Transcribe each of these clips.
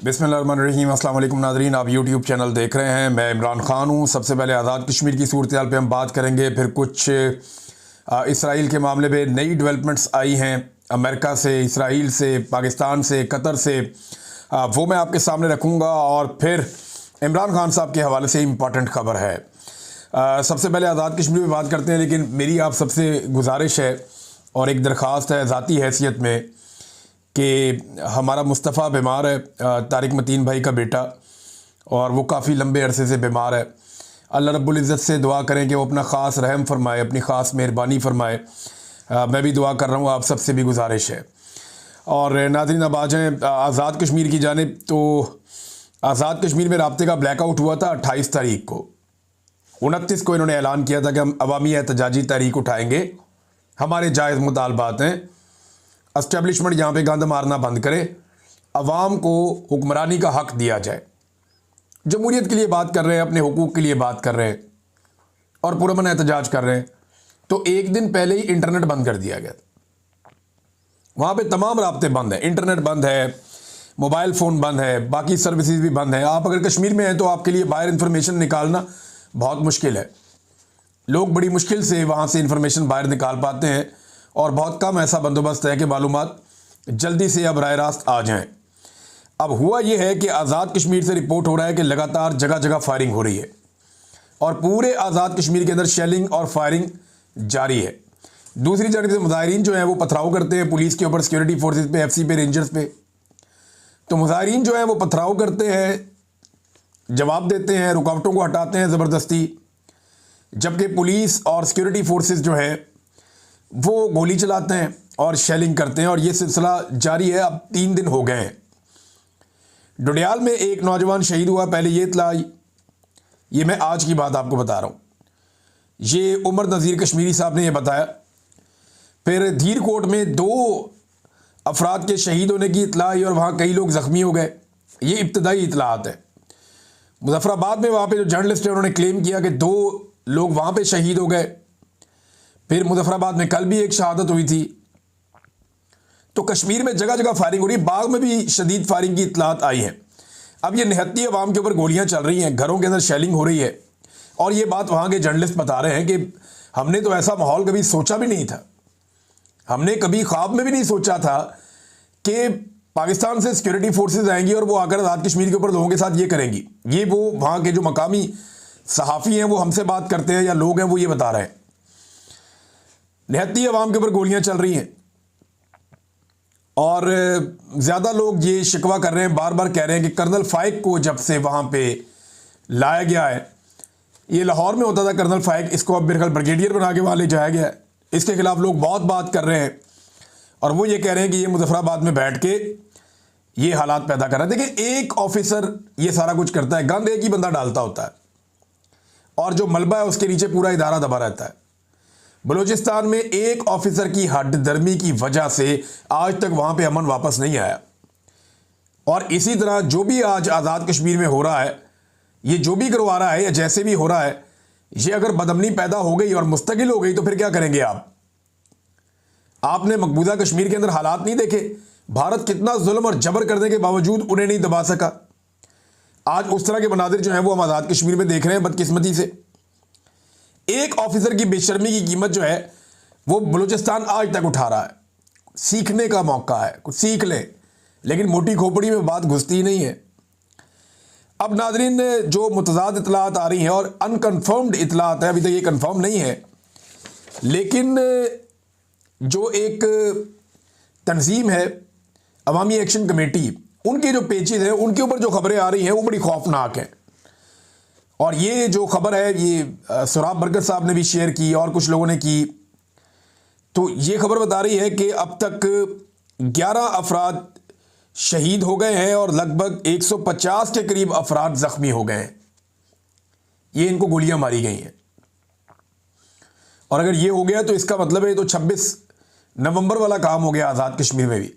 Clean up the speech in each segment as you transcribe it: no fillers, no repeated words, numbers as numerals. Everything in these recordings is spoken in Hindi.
बिस्मिल्लाहिर्रहमानिर्रहीम। अस्सलाम वालेकुम नाज़रीन, आप यूट्यूब चैनल देख रहे हैं। मैं इमरान ख़ान हूँ। सबसे पहले आज़ाद कश्मीर की सूरत हाल पर हम बात करेंगे, फिर कुछ इसराइल के मामले में नई डेवलपमेंट्स आई हैं अमेरिका से, इसराइल से, पाकिस्तान से, कतर से, वो मैं आपके सामने रखूँगा। और फिर इमरान ख़ान साहब के हवाले से इम्पॉर्टेंट ख़बर है। सबसे पहले आज़ाद कश्मीर में बात करते हैं, लेकिन मेरी आप सबसे गुजारिश है और एक दरख्वास्त है ज़ाती हैसियत में कि हमारा मुस्तफ़ा बीमार है, तारिक मतीन भाई का बेटा, और वो काफ़ी लंबे अरसे से बीमार है। अल्लाह रब्बुल इज़्ज़त से दुआ करें कि वो अपना ख़ास रहम फरमाए, अपनी ख़ास मेहरबानी फरमाए। मैं भी दुआ कर रहा हूँ, आप सबसे भी गुजारिश है। और नाज़रीन, अब आ जाएँ आज़ाद कश्मीर की जानिब। तो आज़ाद कश्मीर में राब्ते का ब्लैकआउट हुआ था 28 तारीख को। 29 को इन्होंने ऐलान किया था कि हम अवामी एहतजाजी तहरीक उठाएँगे, हमारे जायज़ मुतालबात हैं। एस्टेब्लिशमेंट यहाँ पे गंद मारना बंद करे, अवाम को हुक्मरानी का हक दिया जाए। जमहूरियत के लिए बात कर रहे हैं, अपने हुकूक के लिए बात कर रहे हैं और पुरअमन एहतजाज कर रहे हैं। तो एक दिन पहले ही इंटरनेट बंद कर दिया गया। वहाँ पे तमाम राब्ते बंद हैं, इंटरनेट बंद है, मोबाइल फ़ोन बंद है, बाकी सर्विसेज भी बंद हैं। आप अगर कश्मीर में हैं तो आपके लिए बाहर इंफॉर्मेशन निकालना बहुत मुश्किल है। लोग बड़ी मुश्किल से वहाँ से इंफॉर्मेशन बाहर निकाल पाते हैं और बहुत कम ऐसा बंदोबस्त है कि मालूमात जल्दी से अब राह रास्त आ जाएं। अब हुआ यह है कि आज़ाद कश्मीर से रिपोर्ट हो रहा है कि लगातार जगह जगह फायरिंग हो रही है और पूरे आज़ाद कश्मीर के अंदर शेलिंग और फायरिंग जारी है। दूसरी जानब से मुजाहिरीन जो हैं वो पथराव करते हैं पुलिस के ऊपर, सिक्योरिटी फोर्सेज पे, FC पे, रेंजर्स पे। तो मुजाहिरीन जो हैं वो पथराव करते हैं, जवाब देते हैं, रुकावटों को हटाते हैं ज़बरदस्ती, जबकि पुलिस और सिक्योरिटी फोर्सेज जो हैं वो गोली चलाते हैं और शेलिंग करते हैं। और ये सिलसिला जारी है, अब 3 दिन हो गए हैं। डोडियाल में एक नौजवान शहीद हुआ, पहले ये इत्तला आई। ये मैं आज की बात आपको बता रहा हूँ, ये उमर नज़ीर कश्मीरी साहब ने ये बताया। फिर धीरकोट में 2 अफराद के शहीद होने की इत्तला आई और वहाँ कई लोग ज़ख्मी हो गए। ये इब्तदाई इत्तलात है। मुजफ्फराबाद में वहाँ पे जो जर्नलिस्ट है उन्होंने क्लेम किया कि 2 लोग वहाँ पे शहीद हो गए। फिर मुजफ्फराबाद में कल भी एक शहादत हुई थी। तो कश्मीर में जगह जगह फायरिंग हो रही है। बाग में भी शदीद फायरिंग की इत्तलात आई हैं। अब ये निहत्ती अवाम के ऊपर गोलियां चल रही हैं, घरों के अंदर शेलिंग हो रही है। और ये बात वहाँ के जर्नलिस्ट बता रहे हैं कि हमने तो ऐसा माहौल कभी सोचा भी नहीं था। हमने कभी ख्वाब में भी नहीं सोचा था कि पाकिस्तान से सिक्योरिटी फोर्सेज आएंगी और वो आकर आज़ाद कश्मीर के ऊपर लोगों के साथ ये करेंगी। ये वो वहाँ के जो मकामी सहाफ़ी हैं वो हमसे बात करते हैं या लोग हैं वो ये बता रहे हैं। निहत्ती अवाम के ऊपर गोलियां चल रही हैं और ज़्यादा लोग ये शिकवा कर रहे हैं, बार बार कह रहे हैं कि कर्नल फाइक को जब से वहाँ पे लाया गया है, ये लाहौर में होता था कर्नल फाइक, इसको अब मेरे ख्याल ब्रिगेडियर बना के वहाँ ले जाया गया है। इसके खिलाफ लोग बहुत बात कर रहे हैं और वो ये कह रहे हैं कि ये मुजफ्फराबाद में बैठ के ये हालात पैदा कर रहा है। देखिए, एक ऑफिसर ये सारा कुछ करता है, गंद एक ही बंदा डालता होता है और जो मलबा है उसके नीचे पूरा इदारा दबा रहता है। बलूचिस्तान में एक ऑफिसर की हड दर्मी की वजह से आज तक वहां पे अमन वापस नहीं आया। और इसी तरह जो भी आज आज़ाद कश्मीर में हो रहा है, ये जो भी करवा रहा है या जैसे भी हो रहा है, ये अगर बदअमनी पैदा हो गई और मुस्तकिल हो गई तो फिर क्या करेंगे आप? आपने मकबूजा कश्मीर के अंदर हालात नहीं देखे? भारत कितना जुल्म और जबर करने के बावजूद उन्हें नहीं दबा सका। आज उस तरह के मनाजिर जो है वो हम आज़ाद कश्मीर में देख रहे हैं बदकिस्मती से। एक ऑफिसर की बेशर्मी की कीमत जो है वो बलूचिस्तान आज तक उठा रहा है। सीखने का मौका है, कुछ सीख ले, लेकिन मोटी खोपड़ी में बात घुसती ही नहीं है। अब नाज़रीन, जो मुतज़ाद इत्तलात आ रही हैं और अनकन्फर्म्ड इत्तलात है, अभी तक ये कन्फर्म नहीं है, लेकिन जो एक तंजीम है अवामी एक्शन कमेटी, उनके जो पेजेस हैं उनके ऊपर जो खबरें आ रही हैं वो बड़ी खौफनाक हैं। और ये जो खबर है ये सुराब बरकत साहब ने भी शेयर की और कुछ लोगों ने की। तो ये खबर बता रही है कि अब तक 11 अफराद शहीद हो गए हैं और लगभग 150 के करीब अफराद ज़ख्मी हो गए हैं। ये इनको गोलियां मारी गई हैं। और अगर ये हो गया तो इसका मतलब है तो 26 नवंबर वाला काम हो गया आज़ाद कश्मीर में भी।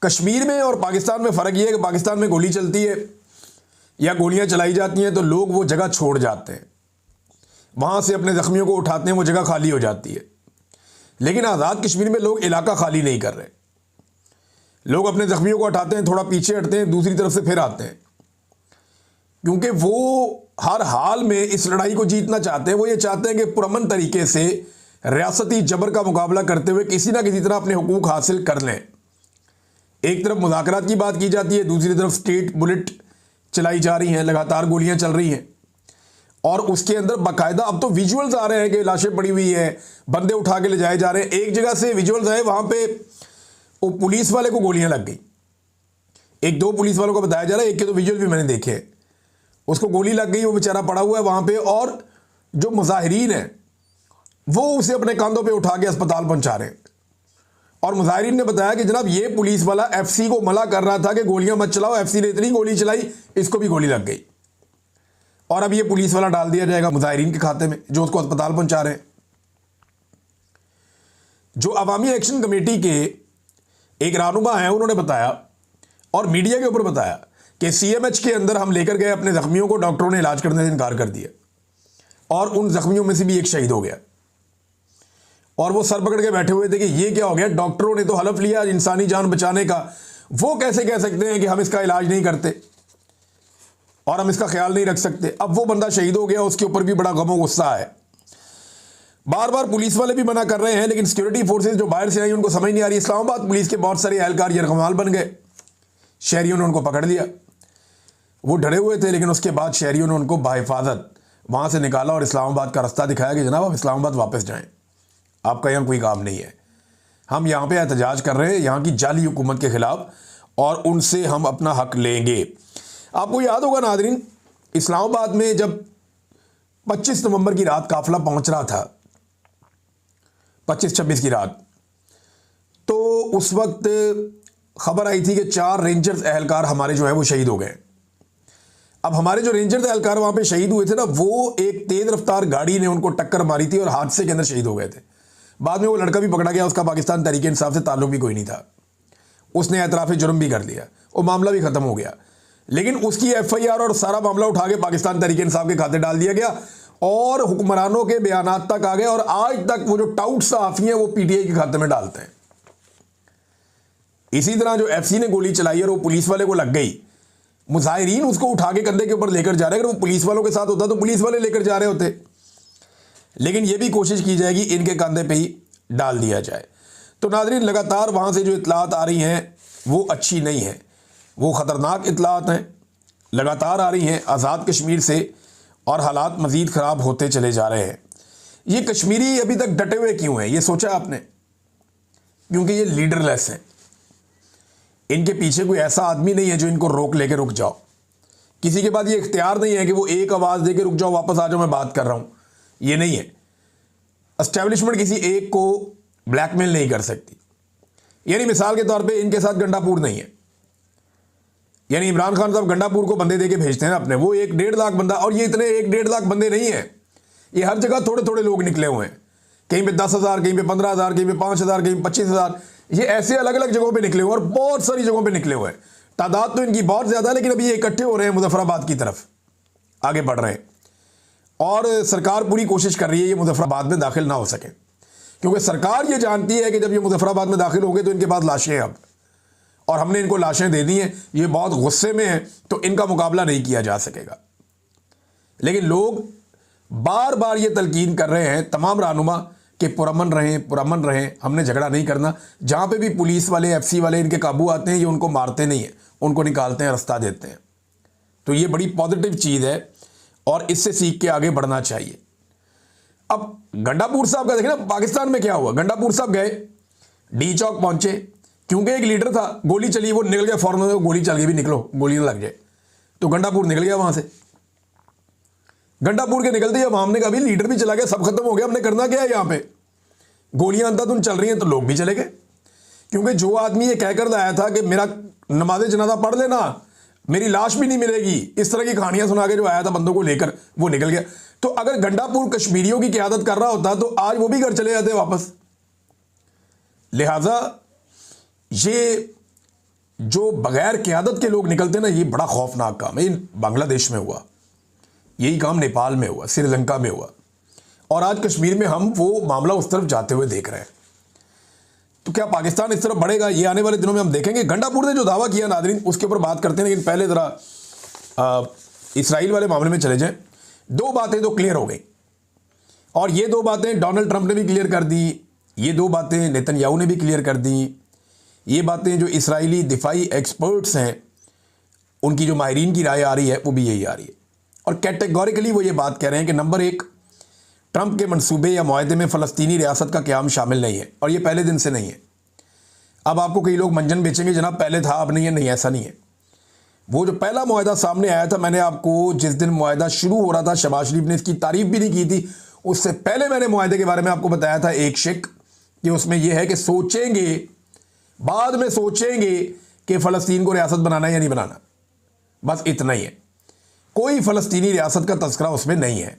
कश्मीर में और पाकिस्तान में फ़र्क ये है कि पाकिस्तान में गोली चलती है या गोलियां चलाई जाती हैं तो लोग वो जगह छोड़ जाते हैं, वहाँ से अपने ज़ख्मियों को उठाते हैं, वो जगह खाली हो जाती है। लेकिन आज़ाद कश्मीर में लोग इलाका खाली नहीं कर रहे। लोग अपने जख्मियों को हटाते हैं, थोड़ा पीछे हटते हैं, दूसरी तरफ से फिर आते हैं, क्योंकि वो हर हाल में इस लड़ाई को जीतना चाहते हैं। वो ये चाहते हैं कि पुरअमन तरीके से रियासती जबर का मुकाबला करते हुए किसी ना किसी तरह अपने हुकूक हासिल कर लें। एक तरफ मुज़ाकरात की बात की जाती है, दूसरी तरफ स्टेट बुलेट चलाई जा रही हैं, लगातार गोलियां चल रही हैं, और उसके अंदर बाकायदा अब तो विजुअल्स आ रहे हैं कि लाशें पड़ी हुई हैं, बंदे उठा के ले जाए जा रहे हैं। एक जगह से विजुअल्स आए, वहां पे वो पुलिस वाले को गोलियां लग गई। एक दो पुलिस वालों को बताया जा रहा है, एक के तो विजुअल भी मैंने देखे हैं, उसको गोली लग गई, वो बेचारा पड़ा हुआ है वहां पे, और जो मुजाहिरीन है वो उसे अपने कंधों पे उठा के अस्पताल पहुंचा रहे हैं। और मुजाहिरीन ने बताया कि जनाब ये पुलिस वाला एफसी को मना कर रहा था कि गोलियां मत चलाओ, एफसी ने इतनी गोली चलाई इसको भी गोली लग गई, और अब ये पुलिस वाला डाल दिया जाएगा मुजाहिरीन के खाते में जो उसको अस्पताल पहुंचा रहे हैं। जो अवामी एक्शन कमेटी के एक रहनुमा है, उन्होंने बताया और मीडिया के ऊपर बताया कि सीएमएच के अंदर हम लेकर गए अपने जख्मियों को, डॉक्टरों ने इलाज करने से इनकार कर दिया, और उन जख्मियों में से भी एक शहीद हो गया। और वो सर पकड़ के बैठे हुए थे कि ये क्या हो गया, डॉक्टरों ने तो हलफ लिया इंसानी जान बचाने का, वो कैसे कह सकते हैं कि हम इसका इलाज नहीं करते और हम इसका ख्याल नहीं रख सकते। अब वो बंदा शहीद हो गया, उसके ऊपर भी बड़ा गमो गुस्सा है। बार बार पुलिस वाले भी मना कर रहे हैं, लेकिन सिक्योरिटी फोर्सेज जो बाहर से आई उनको समझ नहीं आ रही। इस्लामाबाद पुलिस के बहुत सारे एहलकार यरगमाल बन गए, शहरियों ने उनको पकड़ लिया। वो डरे हुए थे, लेकिन उसके बाद शहरियों ने उनको बाहिफाजत वहाँ से निकाला और इस्लामाबाद का रास्ता दिखाया कि जनाब आप इस्लामाबाद वापस जाएं, आपका यहाँ कोई काम नहीं है, हम यहाँ पे एहतजाज कर रहे हैं यहाँ की जाली हुकूमत के ख़िलाफ़, और उनसे हम अपना हक लेंगे। आपको याद होगा नाज़रीन, इस्लामाबाद में जब 25 नवंबर की रात काफ़िला पहुँच रहा था, 25-26 की रात, तो उस वक्त खबर आई थी कि 4 रेंजर्स एहलकार हमारे जो है वो शहीद हो गए। अब हमारे जो रेंजर्स एहलकार वहाँ पे शहीद हुए थे ना, वो एक तेज़ रफ्तार गाड़ी ने उनको टक्कर मारी थी और हादसे के अंदर शहीद हो गए थे। बाद में वो लड़का भी पकड़ा गया, उसका पाकिस्तान तहरीक इंसाफ से ताल्लुक भी कोई नहीं था, उसने एतराफ़ जुर्म भी कर लिया, वो मामला भी ख़त्म हो गया। लेकिन उसकी FIR और सारा मामला उठा के पाकिस्तान तहरीक इंसाफ के खाते डाल दिया गया और हुक्मरानों के बयानात तक आ गए, और आज तक वो जो टाउट सहाफ़ी हैं वो PTI के खाते में डालते हैं। इसी तरह जो FC ने गोली चलाई और वो पुलिस वाले को लग गई, मुजाहिरीन उसको उठा के कंधे के ऊपर लेकर जा रहे हैं। अगर वो पुलिस वालों के साथ होता तो पुलिस वाले लेकर जा रहे होते, लेकिन ये भी कोशिश की जाएगी इनके कंधे पे ही डाल दिया जाए। तो नाज़रीन, लगातार वहाँ से जो इत्तलात आ रही हैं वो अच्छी नहीं है, वो ख़तरनाक इत्तलात हैं, लगातार आ रही हैं आज़ाद कश्मीर से, और हालात मज़ीद ख़राब होते चले जा रहे हैं। ये कश्मीरी अभी तक डटे हुए क्यों हैं, ये सोचा आपने? क्योंकि ये लीडरलेस हैं, इनके पीछे कोई ऐसा आदमी नहीं है जो इनको रोक लेके रुक जाओ। किसी के पास ये इख्तियार नहीं है कि वो एक आवाज़ दे के रुक जाओ, वापस आ जाओ, मैं बात कर रहा हूँ, ये नहीं है। एस्टेब्लिशमेंट किसी एक को ब्लैकमेल नहीं कर सकती। यानी मिसाल के तौर पे इनके साथ गंडापुर नहीं है, यानी इमरान खान साहब गंडापुर को बंदे दे के भेजते हैं अपने, वो 1-1.5 लाख बंदा, और ये इतने 1-1.5 लाख बंदे नहीं है, ये हर जगह थोड़े थोड़े लोग निकले हुए हैं, कहीं पे 10,000, कहीं पे 15,000, कहीं पे 5,000, कहीं पे 25,000, ये ऐसे अलग अलग जगहों पे निकले हुए और बहुत सारी जगहों पे निकले हुए हैं। तादाद तो इनकी बहुत ज़्यादा है, लेकिन अभी ये इकट्ठे हो रहे हैं, मुजफ्फराबाद की तरफ आगे बढ़ रहे हैं, और सरकार पूरी कोशिश कर रही है ये मुजफ्फराबाद में दाखिल ना हो सके, क्योंकि सरकार ये जानती है कि जब ये मुजफ्फराबाद में दाखिल होंगे तो इनके पास लाशें हैं अब, और हमने इनको लाशें दे दी हैं, ये बहुत गुस्से में हैं, तो इनका मुकाबला नहीं किया जा सकेगा। लेकिन लोग बार बार ये तलकीन कर रहे हैं तमाम रहनुमा कि पुरअमन रहें, पुरअमन रहें, हमने झगड़ा नहीं करना। जहाँ पे भी पुलिस वाले, FC वाले इनके काबू आते हैं, ये उनको मारते नहीं हैं, उनको निकालते हैं, रास्ता देते हैं। तो ये बड़ी पॉजिटिव चीज़ है और इससे सीख के आगे बढ़ना चाहिए। अब गंडापुर साहब का देखें ना, पाकिस्तान में क्या हुआ, गंडापुर साहब गए, डी चौक पहुंचे, क्योंकि एक लीडर था, गोली चली, वो निकल गया फौरन, गोली चल गई भी, निकलो गोली ना लग जाए, तो गंडापुर निकल गया वहां से। गंडापुर के निकलते ही अवाम ने कहा लीडर भी चला गया, सब खत्म हो गया, हमने करना क्या है यहाँ पे, गोलियां अंधाधुन चल रही हैं, तो लोग भी चले गए। क्योंकि जो आदमी ये कहकर लाया था कि मेरा नमाज जनाजा पढ़ लेना, मेरी लाश भी नहीं मिलेगी, इस तरह की कहानियां सुना के जो आया था बंदों को लेकर, वो निकल गया। तो अगर गंडापुर कश्मीरियों की क़यादत कर रहा होता तो आज वो भी घर चले जाते वापस। लिहाजा ये जो बगैर क़यादत के लोग निकलते ना, ये बड़ा खौफनाक काम है। बांग्लादेश में हुआ, यही काम नेपाल में हुआ, श्रीलंका में हुआ, और आज कश्मीर में हम वो मामला उस तरफ जाते हुए देख रहे हैं। तो क्या पाकिस्तान इस तरफ बढ़ेगा, ये आने वाले दिनों में हम देखेंगे। गंडापुर ने जो दावा किया नादरीन, उसके ऊपर बात करते हैं, लेकिन पहले ज़रा इसराइल वाले मामले में चले जाएं। दो बातें तो क्लियर हो गई, और ये दो बातें डोनाल्ड ट्रंप ने भी क्लियर कर दी, ये दो बातें नेतन्याहू ने भी क्लियर कर दी, ये बातें जो इसराइली दिफाई एक्सपर्ट्स हैं उनकी जो माहिरीन की राय आ रही है वो भी यही आ रही है। और कैटेगोरिकली वो ये बात कह रहे हैं कि नंबर एक, ट्रंप के मंसूबे या मुआहदे में फ़लस्तीनी रियासत का क़याम शामिल नहीं है, और ये पहले दिन से नहीं है। अब आपको कई लोग मंजन बेचेंगे जनाब पहले था अब नहीं है, नहीं ऐसा नहीं है। वो जो पहला मुआहदा सामने आया था, मैंने आपको जिस दिन मुआहदा शुरू हो रहा था, शहबाज शरीफ ने इसकी तारीफ भी नहीं की थी, उससे पहले मैंने मुआहदे के बारे में आपको बताया था एक शिक कि उसमें यह है कि सोचेंगे, बाद में सोचेंगे कि फ़लस्तीन को रियासत बनाना है या नहीं बनाना, बस इतना ही है। कोई फ़लस्तीनी रियासत का तस्करा उसमें नहीं है।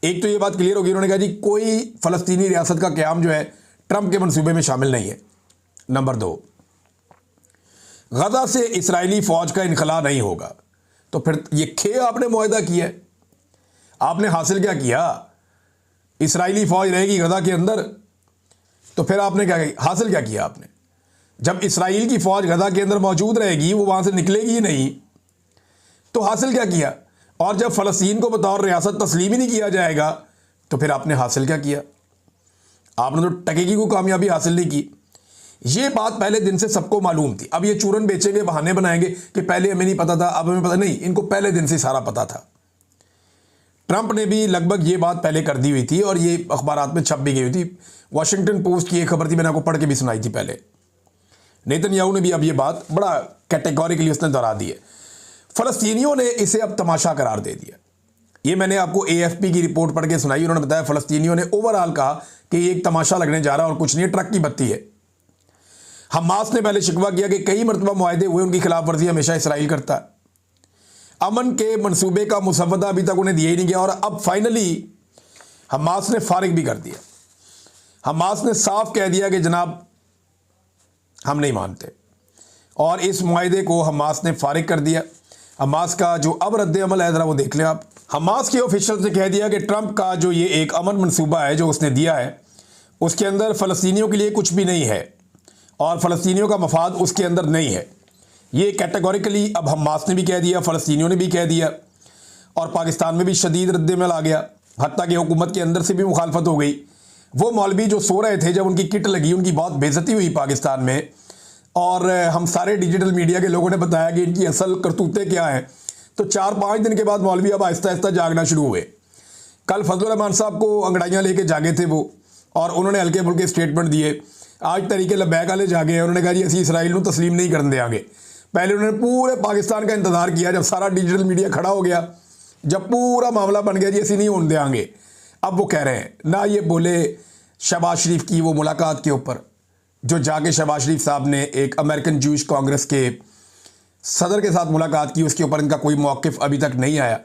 एक तो ये बात क्लियर होगी, उन्होंने कहा जी कोई फ़लस्तीनी रियासत का क़याम जो है ट्रंप के मंसूबे में शामिल नहीं है। नंबर दो, गजा से इसराइली फ़ौज का इनखला नहीं होगा। तो फिर ये खे आपने मुआहदा किया है, आपने हासिल क्या किया? इसराइली फ़ौज रहेगी गजा के अंदर, तो फिर आपने क्या हासिल क्या किया आपने? जब इसराइल की फ़ौज गजा के अंदर मौजूद रहेगी, वो वहाँ से निकलेगी ही नहीं, तो हासिल क्या किया? और जब फ़लस्तीन को बतौर रियासत तस्लीम ही नहीं किया जाएगा, तो फिर आपने हासिल क्या किया? आपने तो टकेगी को कामयाबी हासिल नहीं की। ये बात पहले दिन से सबको मालूम थी। अब ये चूरन बेचेंगे, बहाने बनाएंगे कि पहले हमें नहीं पता था, अब हमें पता नहीं, इनको पहले दिन से सारा पता था। ट्रंप ने भी लगभग ये बात पहले कर दी हुई थी और ये अखबारात में छप भी गई हुई थी। वाशिंगटन पोस्ट की एक खबर थी, मैंने आपको पढ़ के भी सुनाई थी पहले। नेतन्याहू ने भी अब ये बात बड़ा कैटेगोरिकली उसने दोहरा दी है। फ़लस्तीनियों ने इसे अब तमाशा करार दे दिया। ये मैंने आपको AFP की रिपोर्ट पढ़ के सुनाई। उन्होंने बताया फ़लस्तीनियों ने ओवरऑल कहा कि ये एक तमाशा लगने जा रहा है और कुछ नहीं है, ट्रक की बत्ती है। हमास ने पहले शिकवा किया कि कई मरतबा मुआहदे हुए, उनकी खिलाफ वर्जी हमेशा इसराइल करता है। अमन के मंसूबे का मुसवदा अभी तक उन्हें दिया ही नहीं गया, और अब फाइनली हमास ने फारिग भी कर दिया। हमास ने साफ कह दिया कि जनाब हम नहीं मानते, और इस मुआहदे को हमास ने फारिग कर दिया। हमास का जो अब रद्द अमल है ज़रा वो देख लें आप। हमास के ऑफिशियल ने कह दिया कि ट्रंप का जो ये एक अमन मंसूबा है जो उसने दिया है, उसके अंदर फ़लस्तीनियों के लिए कुछ भी नहीं है और फ़लस्तीनियों का मफाद उसके अंदर नहीं है। ये कैटेगोरिकली अब हमास ने भी कह दिया, फ़लस्तीनियों ने भी कह दिया, और पाकिस्तान में भी शदीद रद्द-ए-अमल आ गया। हत्ता कि हुकूमत के अंदर से भी मुखालफत हो गई। वो मौलवी जो सो रहे थे जब उनकी किट लगी, उनकी बहुत बेइज्जती हुई पाकिस्तान में, और हम सारे डिजिटल मीडिया के लोगों ने बताया कि इनकी असल करतूतें क्या हैं। तो 4-5 दिन के बाद मौलवी अब आहिस्ता आहिस्ता जागना शुरू हुए। कल फजल रहमान साहब को अंगड़ाइयाँ लेके जागे थे वो, और उन्होंने हल्के फुल्के स्टेटमेंट दिए। आज तरीके लबैक वाले जागे हैं, उन्होंने कहा जी असी इसराइल को तस्लीम नहीं करने देंगे। पहले उन्होंने पूरे पाकिस्तान का इंतजार किया, जब सारा डिजिटल मीडिया खड़ा हो गया, जब पूरा मामला बन गया जी असी नहीं होने देंगे, अब वो कह रहे हैं ना। ये बोले शहबाज शरीफ की वो मुलाकात के ऊपर, जो जाके शहबाज शरीफ साहब ने एक अमेरिकन जूश कांग्रेस के सदर के साथ मुलाकात की, उसके ऊपर इनका कोई मौक़िफ़ अभी तक नहीं आया,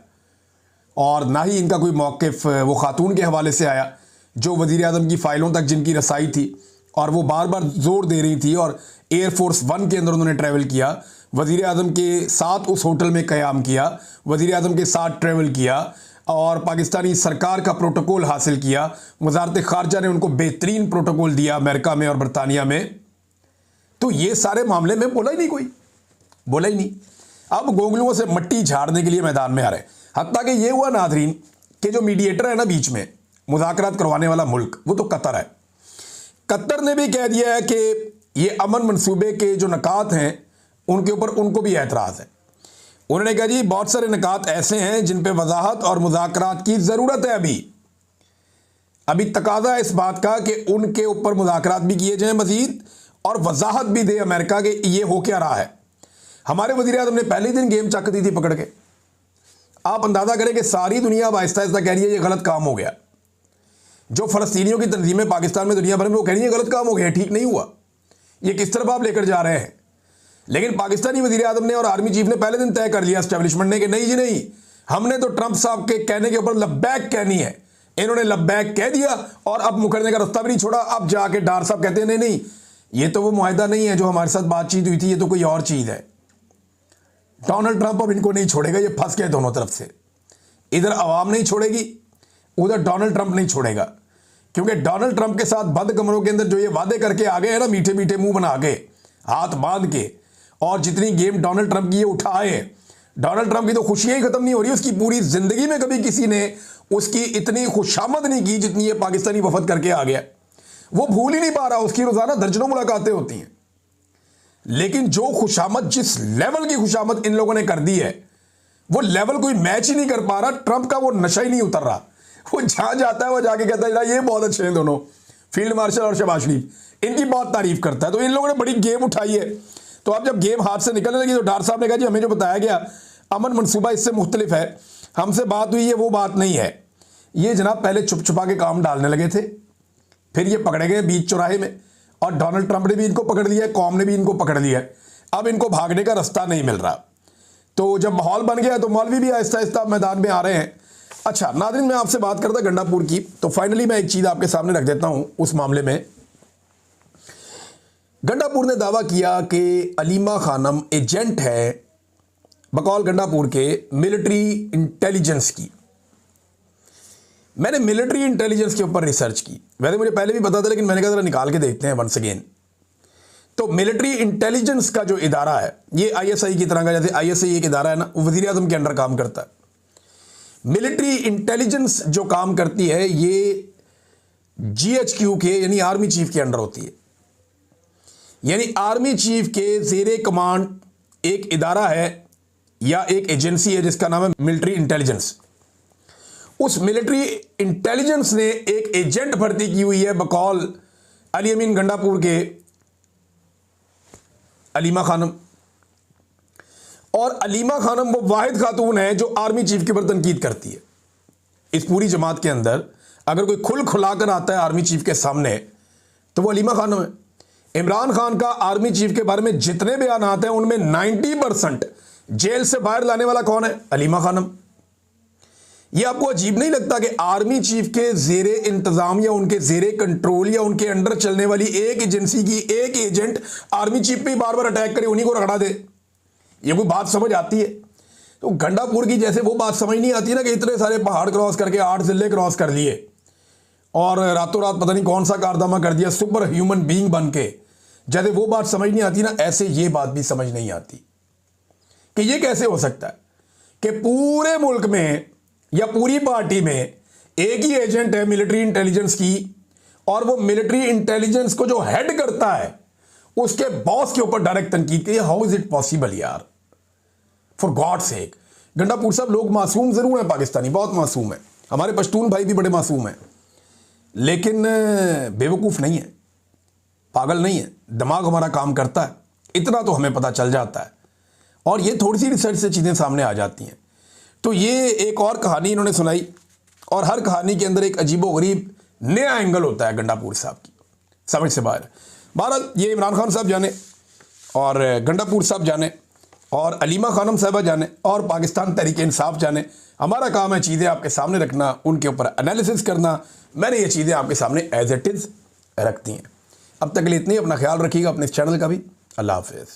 और ना ही इनका कोई मौक़िफ़ वो खातून के हवाले से आया जो वज़ीर आज़म की फ़ाइलों तक जिनकी रसाई थी, और वो बार बार ज़ोर दे रही थी, और एयरफोर्स 1 के अंदर उन्होंने ट्रैवल किया, वज़ीर आज़म के साथ उस होटल में क़याम किया, वज़ीर आज़म के साथ ट्रैवल किया, और पाकिस्तानी सरकार का प्रोटोकॉल हासिल किया। वज़ारत ख़ारजा ने उनको बेहतरीन प्रोटोकॉल दिया अमेरिका में और बरतानिया में। तो ये सारे मामले में बोला ही नहीं, कोई बोला ही नहीं। अब गोगलुओं से मट्टी झाड़ने के लिए मैदान में आ रहे हैं। हत्ता कि ये हुआ नादरीन कि जो मीडिएटर है ना बीच में मुज़ाकरात करवाने वाला मुल्क, वो तो कतर है। कतर ने भी कह दिया है कि ये अमन मंसूबे के जो नकात हैं उनके ऊपर उनको भी एतराज़ है। उन्होंने कहा जी बहुत सारे नकात ऐसे हैं जिन पे वजाहत और मुज़ाकरात की ज़रूरत है। अभी तकाज़ा है इस बात का कि उनके ऊपर मुज़ाकरात भी किए जाएं मज़ीद, और वजाहत भी दे अमेरिका के ये हो क्या रहा है। हमारे वज़ीर आज़म ने पहले दिन गेम चक दी थी पकड़ के। आप अंदाज़ा करें कि सारी दुनिया अब आहिस्ता आहिस्ता कह रही है ये गलत काम हो गया। जो फ़लस्तीनियों की तंजीमें पाकिस्तान में दुनिया भर में वो कह रही है गलत काम हो गया, ठीक नहीं हुआ, ये किस तरफ आप लेकर जा रहे हैं। लेकिन पाकिस्तानी वज़ीर आज़म ने और आर्मी चीफ ने पहले दिन तय कर लिया एस्टेब्लिशमेंट ने कि नहीं जी नहीं, हमने तो ट्रंप साहब के कहने के ऊपर लब्बैक कहनी है। इन्होंने लब्बैक कह दिया और अब मुकरने का रास्ता भी नहीं छोड़ा। अब जाके डार साहब कहते हैं नहीं नहीं, ये तो वो मुआहदा नहीं है जो हमारे साथ बातचीत हुई थी, ये तो कोई और चीज़ है। डोनाल्ड ट्रंप अब इनको नहीं छोड़ेगा, ये फंस गए दोनों तरफ से। इधर अवाम नहीं छोड़ेगी, उधर डोनाल्ड ट्रंप नहीं छोड़ेगा। क्योंकि डोनाल्ड ट्रंप के साथ बंद कमरों के अंदर जो ये वादे करके आ गए हैं ना, मीठे मीठे मुंह बना के, हाथ बांध के, और जितनी गेम डोनाल्ड ट्रंप की ये उठाए, डोनाल्ड ट्रंप की तो खुशियां ही खत्म नहीं हो रही। उसकी पूरी जिंदगी में कभी किसी ने उसकी इतनी खुशामद नहीं की जितनी ये पाकिस्तानी वफद करके आ गया। वो भूल ही नहीं पा रहा, उसकी रोजाना दर्जनों मुलाकातें होती हैं, लेकिन जो खुशामद, जिस लेवल की खुशामद इन लोगों ने कर दी है, वो लेवल कोई मैच ही नहीं कर पा रहा। ट्रंप का वो नशा ही नहीं उतर रहा। वो जहां जाता है वो जाके कहता है ये बहुत अच्छे हैं दोनों, फील्ड मार्शल और शहबाज शरीफ, इनकी बहुत तारीफ करता है। तो इन लोगों ने बड़ी गेम उठाई है। तो अब जब गेम हाथ से निकलने लगी तो डार साहब ने कहा जी हमें जो बताया गया अमन मनसूबा इससे मुख्तलिफ है, हमसे बात हुई है वो बात नहीं है। ये जनाब पहले छुप छुपा के काम डालने लगे थे, फिर ये पकड़े गए बीच चौराहे में, और डोनाल्ड ट्रंप ने भी इनको पकड़ लिया है, कौम ने भी इनको पकड़ लिया है। अब इनको भागने का रास्ता नहीं मिल रहा। तो जब माहौल बन गया तो मौलवी भी आहिस्ता आहिस्ता मैदान में आ रहे हैं। अच्छा नाज़रीन, मैं आपसे बात करता गंडापुर की, तो फाइनली मैं एक चीज़ आपके सामने रख देता हूं। उस मामले में गंडापुर ने दावा किया कि अलीमा खानम एजेंट है बकौल गंडापुर के मिलिट्री इंटेलिजेंस की। मैंने मिलिट्री इंटेलिजेंस के ऊपर रिसर्च की, वैसे मुझे पहले भी पता था, लेकिन मैंने कहा जरा निकाल के देखते हैं वंस अगेन। तो मिलिट्री इंटेलिजेंस का जो इदारा है, ये आईएसआई की तरह का, जैसे आईएसआई एक इदारा है ना, वो वज़ीर आज़म के अंडर काम करता है। मिलिट्री इंटेलिजेंस जो काम करती है ये जीएचक्यू के यानी आर्मी चीफ के अंडर होती है। यानी आर्मी चीफ के ज़ेरे कमांड एक इदारा है या एक एजेंसी है जिसका नाम है मिलिट्री इंटेलिजेंस। उस मिलिट्री इंटेलिजेंस ने एक एजेंट भर्ती की हुई है बकौल अली अमीन गंडापुर के अलीमा खानम। और अलीमा खानम वो वाहिद खातून है जो आर्मी चीफ के ऊपर तनकीद करती है। इस पूरी जमात के अंदर अगर कोई खुल खुलाकर आता है आर्मी चीफ के सामने तो वो अलीमा खानम है। इमरान खान का आर्मी चीफ के बारे में जितने बयान आते हैं उनमें 90% जेल से बाहर लाने वाला कौन है? अलीमा खानम। ये आपको अजीब नहीं लगता कि आर्मी चीफ के जेरे इंतजाम या उनके जेरे कंट्रोल या उनके अंडर चलने वाली एक एजेंसी की एक एजेंट आर्मी चीफ पे बार बार अटैक करे, उन्हीं को रगड़ा दे? ये कोई बात समझ आती है? तो गंडापुर की जैसे वो बात समझ नहीं आती ना कि इतने सारे पहाड़ क्रॉस करके 8 जिले क्रॉस कर लिए और रातों रात पता नहीं कौन सा कारनामा कर दिया सुपर ह्यूमन बीइंग बन के, जैसे वो बात समझ नहीं आती ना, ऐसे ये बात भी समझ नहीं आती कि ये कैसे हो सकता है कि पूरे मुल्क में या पूरी पार्टी में एक ही एजेंट है मिलिट्री इंटेलिजेंस की, और वो मिलिट्री इंटेलिजेंस को जो हेड करता है उसके बॉस के ऊपर डायरेक्ट तनकीद की। हाउ इज इट पॉसिबल यार, फॉर गॉड सेक। गंडापुर साहब लोग मासूम जरूर हैं, पाकिस्तानी बहुत मासूम है, हमारे पश्तून भाई भी बड़े मासूम हैं, लेकिन बेवकूफ़ नहीं है, पागल नहीं है, दिमाग हमारा काम करता है, इतना तो हमें पता चल जाता है, और ये थोड़ी सी रिसर्च से चीज़ें सामने आ जाती हैं। तो ये एक और कहानी इन्होंने सुनाई, और हर कहानी के अंदर एक अजीबोगरीब नया एंगल होता है गंडापुर साहब की, समझ से बाहर। बहरहाल ये इमरान खान साहब जाने और गंडापुर साहब जाने और अलीमा खानम साहबा जाने और पाकिस्तान तहरीक इंसाफ जाने, हमारा काम है चीज़ें आपके सामने रखना, उनके ऊपर एनालिसिस करना। मैंने ये चीज़ें आपके सामने एज इट इज़ रख दी हैं। अब तक के लिए इतनी, अपना ख्याल रखिएगा, अपने इस चैनल का भी। अल्लाह हाफिज़।